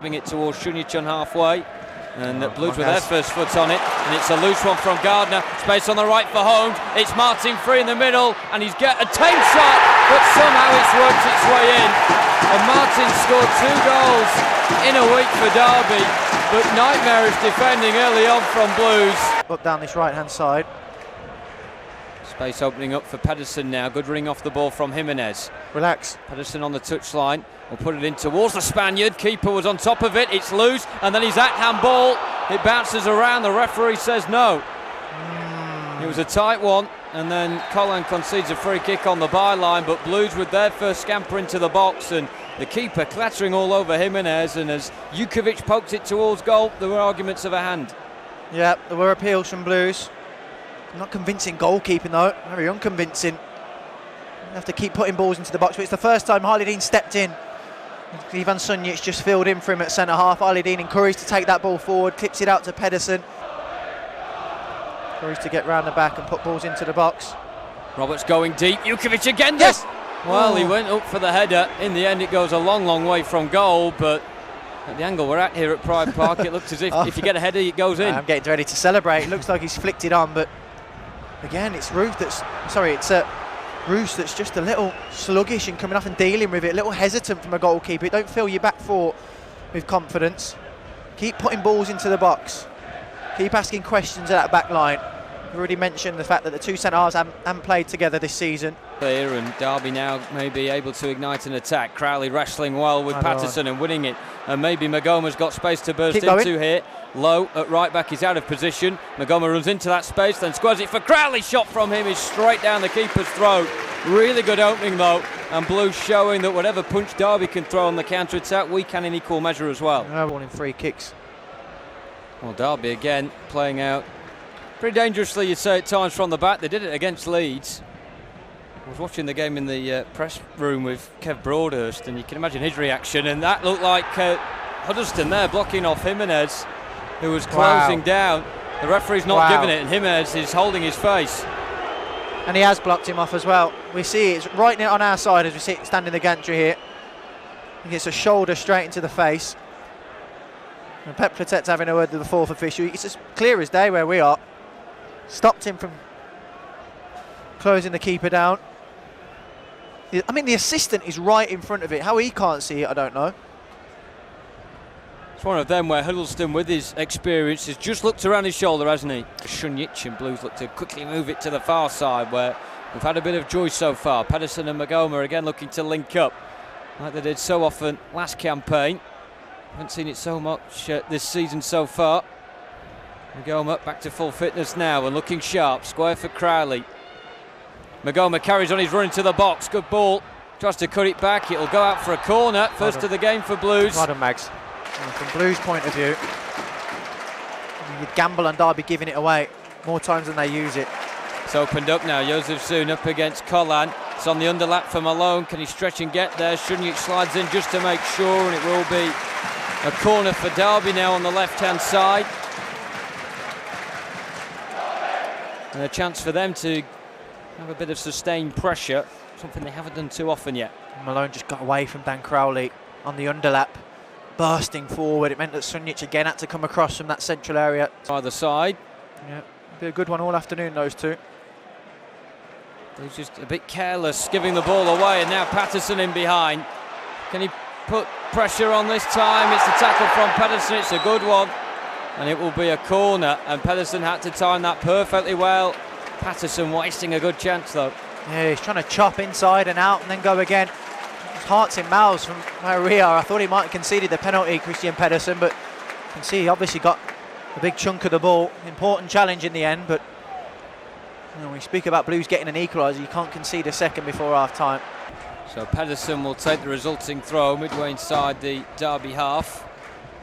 lobbing it towards Šunjić on halfway. And Blues with their first foot on it, and it's a loose one from Gardner. Space on the right for Holmes. It's Martin free in the middle, and he's got a tame shot, but somehow it's worked its way in. And Martin scored 2 goals in a week for Derby, but nightmarish defending early on from Blues. Up down this right-hand side. Space opening up for Pedersen now. Good ring off the ball from Jimenez. Relax. Pedersen on the touchline. Will put it in towards the Spaniard. Keeper was on top of it. It's loose, and then he's at handball. It bounces around. The referee says no. It was a tight one, and then Colin concedes a free kick on the byline. But Blues with their first scamper into the box, and the keeper clattering all over Jimenez. And as Jukovic poked it towards goal, there were arguments of a hand. Yeah, there were appeals from Blues. Not convincing goalkeeping though. Very unconvincing. You have to keep putting balls into the box. But it's the first time Halidine stepped in. Ivan Šunjić just filled in for him at centre-half. Halidine encouraged to take that ball forward, clips it out to Pedersen. Encouraged to get round the back and put balls into the box. Roberts going deep. Jukovic again. Yes! Well, he went up for the header. In the end, it goes a long, long way from goal, but at the angle we're at here at Pride Park, it looks as if you get a header, it goes in. I'm getting ready to celebrate. It looks like he's flicked it on, but again, it's Roos that's just a little sluggish and coming off and dealing with it, a little hesitant from a goalkeeper. Don't fill your back four with confidence. Keep putting balls into the box. Keep asking questions at that back line. We've already mentioned the fact that the two centre-halves haven't played together this season. Here, and Derby now may be able to ignite an attack. Crowley wrestling well with Patterson and winning it. And maybe Magoma's got space to burst into here. Low at right back, he's out of position. Magoma runs into that space, then squares it for Crowley. Shot from him is straight down the keeper's throat. Really good opening though, and Blues showing that whatever punch Derby can throw on the counter-attack, we can in equal measure as well. One in 3 kicks. Well, Derby again playing out pretty dangerously, you'd say, at times from the back. They did it against Leeds. I was watching the game in the press room with Kev Broadhurst, and you can imagine his reaction, and that looked like Huddleston there blocking off Jimenez, who was closing down. The referee's not giving it, and Jimenez is holding his face. And he has blocked him off as well. We see it's right on our side as we see it standing the gantry here. He gets a shoulder straight into the face. And Pep Clotet's having a word with the fourth official. It's as clear as day where we are. Stopped him from closing the keeper down. I mean, the assistant is right in front of it. How he can't see it, I don't know. It's one of them where Huddleston, with his experience, has just looked around his shoulder, hasn't he? Šunjić and Blues look to quickly move it to the far side, where we've had a bit of joy so far. Pedersen and Magoma again looking to link up, like they did so often last campaign. Haven't seen it so much this season so far. Magoma back to full fitness now and looking sharp. Square for Crowley. Magoma carries on his run into the box. Good ball. Tries to cut it back. It'll go out for a corner. First of the game for Blues. Well done, Mags. From Blues' point of view, you gamble on Derby giving it away more times than they use it. It's opened up now. Josef Soon up against Collan. It's on the underlap for Malone. Can he stretch and get there? Šunjić slides in just to make sure, and it will be a corner for Derby now on the left-hand side. And a chance for them to have a bit of sustained pressure, something they haven't done too often yet. Malone just got away from Dan Crowley on the underlap, bursting forward. It meant that Šunjić again had to come across from that central area. Either side. Yeah, be a good one all afternoon, those two. He's just a bit careless, giving the ball away, and now Patterson in behind. Can he put pressure on this time? It's the tackle from Pedersen. It's a good one, and it will be a corner, and Pedersen had to time that perfectly well. Patterson wasting a good chance though. Yeah, he's trying to chop inside and out and then go again. His heart's in mouths from where we are. I thought he might have conceded the penalty, Christian Pedersen, but you can see he obviously got a big chunk of the ball. Important challenge in the end, but when we speak about Blues getting an equaliser, you can't concede a second before half-time. So Pedersen will take the resulting throw midway inside the Derby half.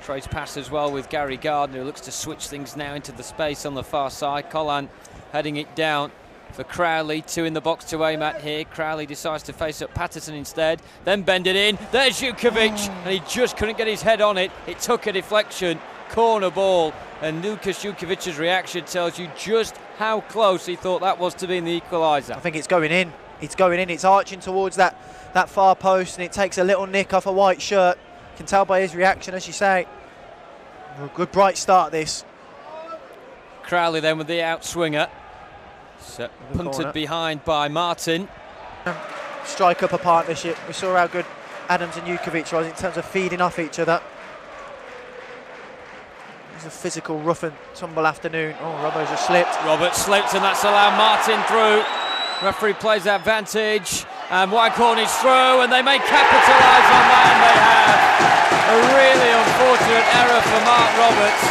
Trace pass as well with Gary Gardner, who looks to switch things now into the space on the far side. Collan heading it down for Crowley. 2 in the box to aim at here. Crowley decides to face up Patterson instead, then bend it in. There's Jukovic, and he just couldn't get his head on it. It took a deflection, corner ball, and Lukas Jukovic's reaction tells you just how close he thought that was to being the equaliser. I think it's going in. It's going in. It's arching towards that far post, and it takes a little nick off a white shirt. can tell by his reaction, as you say. A good bright start this. Crowley then with the outswinger. Punted behind by Martin. Strike up a partnership. We saw how good Adams and Jukovic was in terms of feeding off each other. It's a physical rough and tumble afternoon. Oh, Robbo's just slipped. Robert slipped, and that's allowed Martin through. Referee plays advantage, and Wycorn is through, and they may capitalise on that, and they have. A really unfortunate error for Mark Roberts,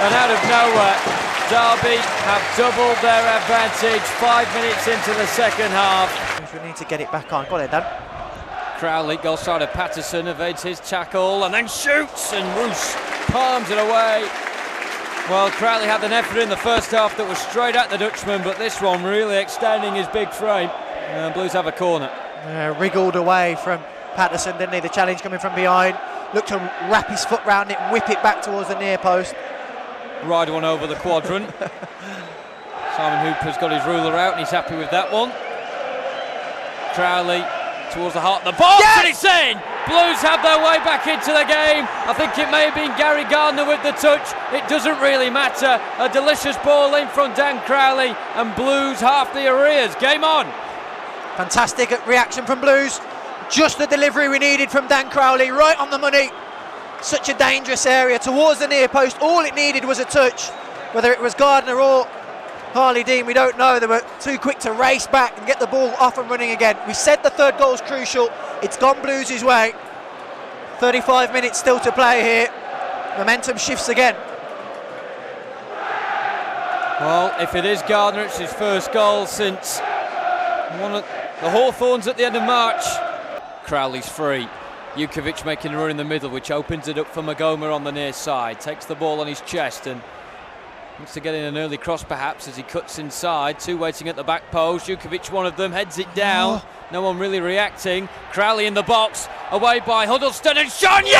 and out of nowhere, Derby have doubled their advantage 5 minutes into the second half. We need to get it back on. Go ahead, Dan. Crowley, goal side of Patterson, evades his tackle and then shoots, and Roos palms it away. Well, Crowley had an effort in the first half that was straight at the Dutchman, but this one really extending his big frame. Blues have a corner. Wriggled away from Patterson, didn't he? The challenge coming from behind. Looked to wrap his foot round it and whip it back towards the near post. Ride one over the quadrant. Simon Hooper's got his ruler out and he's happy with that one. Crowley towards the heart of the box, yes! And it's in! Blues have their way back into the game. I think it may have been Gary Gardner with the touch. It doesn't really matter. A delicious ball in from Dan Crowley, and Blues half the arrears. Game on. Fantastic reaction from Blues. Just the delivery we needed from Dan Crowley, right on the money. Such a dangerous area towards the near post. All it needed was a touch. Whether it was Gardner or Harley Dean, we don't know. They were too quick to race back and get the ball off and running again. We said the third goal is crucial. It's gone Blues' way. 35 minutes still to play here. Momentum shifts again. Well, if it is Gardner, it's his first goal since one of the Hawthorns at the end of March. Crowley's free. Jukovic making a run in the middle, which opens it up for Magoma on the near side. Takes the ball on his chest and wants to get in an early cross perhaps as he cuts inside. Two waiting at the back post. Jukovic, one of them, heads it down. No one really reacting. Crowley in the box, away by Huddleston, and Shonjic!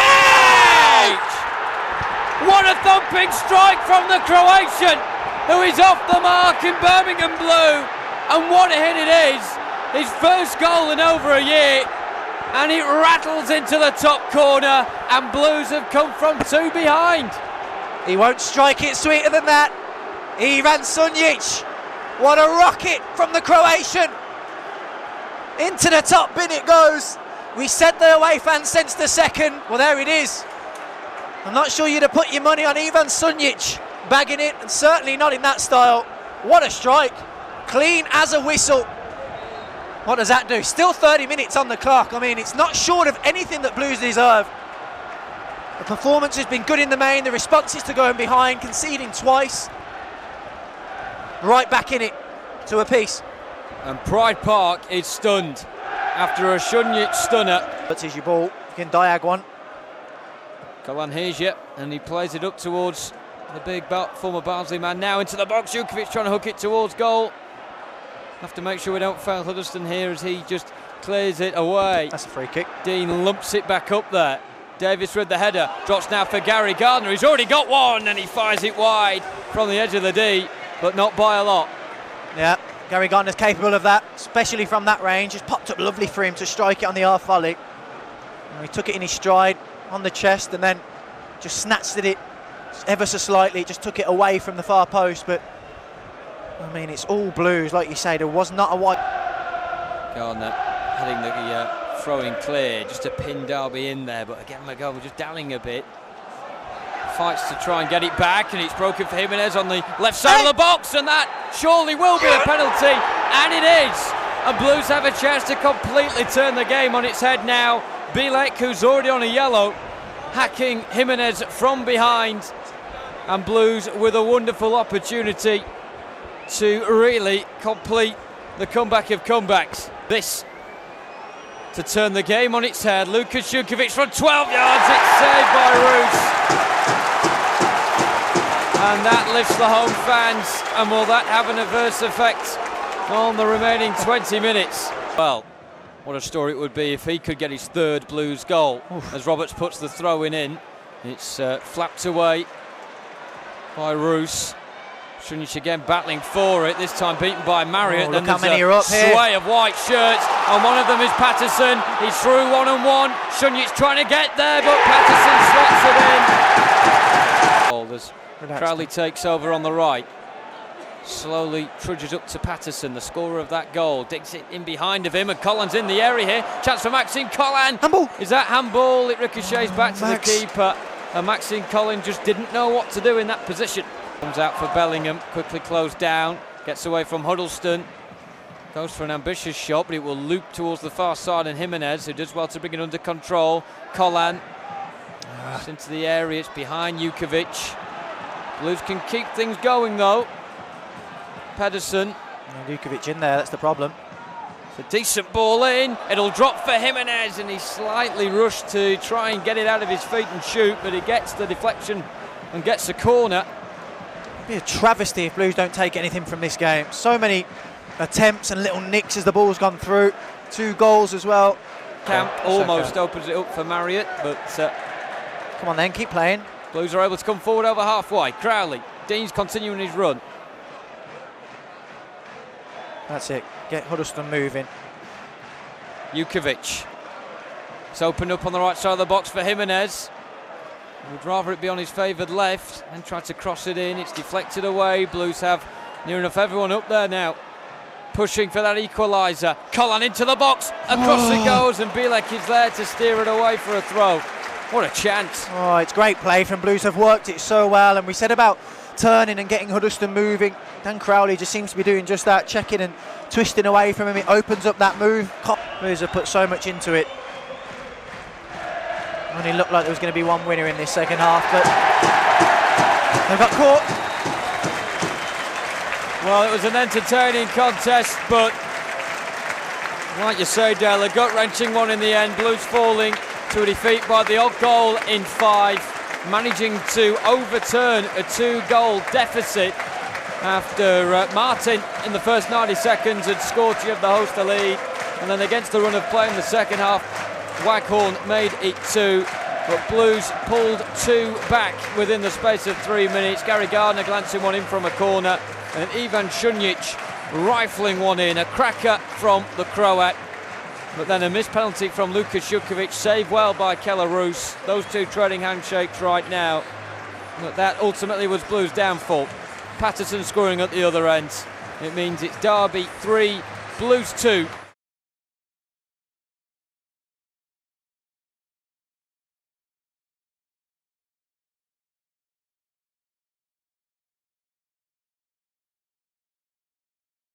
What a thumping strike from the Croatian, who is off the mark in Birmingham blue. And what a hit it is. His first goal in over a year. And it rattles into the top corner, and Blues have come from two behind. He won't strike it sweeter than that. Ivan Sunjic. What a rocket from the Croatian. Into the top bin it goes. We said the away fans sensed the second. Well, there it is. I'm not sure you'd have put your money on Ivan Sunjic bagging it, and certainly not in that style. What a strike. Clean as a whistle. What does that do? Still 30 minutes on the clock. I mean, it's not short of anything that Blues deserve. The performance has been good in the main. The responses to going behind, conceding twice. Right back in it to a piece. And Pride Park is stunned after a Shunjic stunner. That's your ball. You can diag one. Golan hears you, and he plays it up towards the big former Barnsley man. Now into the box. Jukovic trying to hook it towards goal. Have to make sure we don't fail Huddleston here as he just clears it away. That's a free kick. Dean lumps it back up there. Davis with the header. Drops now for Gary Gardner. He's already got one, and he fires it wide from the edge of the D, but not by a lot. Yeah, Gary Gardner's capable of that, especially from that range. Just popped up lovely for him to strike it on the half volley. And he took it in his stride on the chest and then just snatched at it ever so slightly. Just took it away from the far post, but I mean, it's all Blues, like you say. There was not a white. Gardner heading the throwing clear just to pin Derby in there, but again McGovern just dallying a bit. Fights to try and get it back, and it's broken for Jimenez on the left side of the box, and that surely will be a penalty, and it is. And Blues have a chance to completely turn the game on its head now. Bilek, who's already on a yellow, hacking Jimenez from behind, and Blues with a wonderful opportunity to really complete the comeback of comebacks. This to turn the game on its head. Lukas Jukovic from 12 yards, it's saved by Roos. And that lifts the home fans, and will that have an adverse effect on the remaining 20 minutes? Well, what a story it would be if he could get his third Blues goal. Oof. As Roberts puts the throw in. It's flapped away by Roos. Šunjić again battling for it, this time beaten by Marriott. Look how many are up here. Sway of white shirts, and one of them is Patterson. He's through 1-on-1. Šunjić trying to get there, but Patterson slots it in. Crowley takes over on the right. Slowly trudges up to Patterson, the scorer of that goal. Digs it in behind of him, and Collins in the area here. Chance for Maxime Collin. Handball. Is that handball? It ricochets back to the keeper. And Maxime Collin just didn't know what to do in that position. Comes out for Bellingham, quickly closed down, gets away from Huddleston. Goes for an ambitious shot, but it will loop towards the far side, and Jimenez, who does well to bring it under control. Collin into the area, it's behind Jukovic. Blues can keep things going though. Pedersen. Jukovic in there, that's the problem. It's a decent ball in, it'll drop for Jimenez, and he's slightly rushed to try and get it out of his feet and shoot, but he gets the deflection and gets the corner. It'd be a travesty if Blues don't take anything from this game. So many attempts and little nicks as the ball's gone through. 2 goals as well. Camp almost opens it up for Marriott, but come on then, keep playing. Blues are able to come forward over halfway. Crowley, Dean's continuing his run. That's it, get Huddleston moving. Jukovic. It's opened up on the right side of the box for Jimenez. Would rather it be on his favoured left and try to cross it in. It's deflected away. Blues have near enough everyone up there now. Pushing for that equaliser. Collin into the box. Across it goes, and Bielek is there to steer it away for a throw. What a chance. Oh, it's great play from Blues. Have worked it so well, and we said about turning and getting Huddleston moving. Dan Crowley just seems to be doing just that, checking and twisting away from him. It opens up that move. Blues have put so much into it. Only looked like there was going to be one winner in this second half, but they got caught. Well, it was an entertaining contest, but like you say, Dale, a gut-wrenching one in the end. Blues falling to a defeat by the odd goal in 5, managing to overturn a 2-goal deficit after Martin in the first 90 seconds had scored to give the host a lead, and then against the run of play in the second half, Waghorn made it 2, but Blues pulled 2 back within the space of 3 minutes. Gary Gardner glancing one in from a corner, and Ivan Šunjić rifling one in, a cracker from the Croat. But then a missed penalty from Lukas Jukovic, saved well by Keller Roos. Those 2 trading handshakes right now. But that ultimately was Blues' downfall. Patterson scoring at the other end. It means it's Derby 3, Blues 2.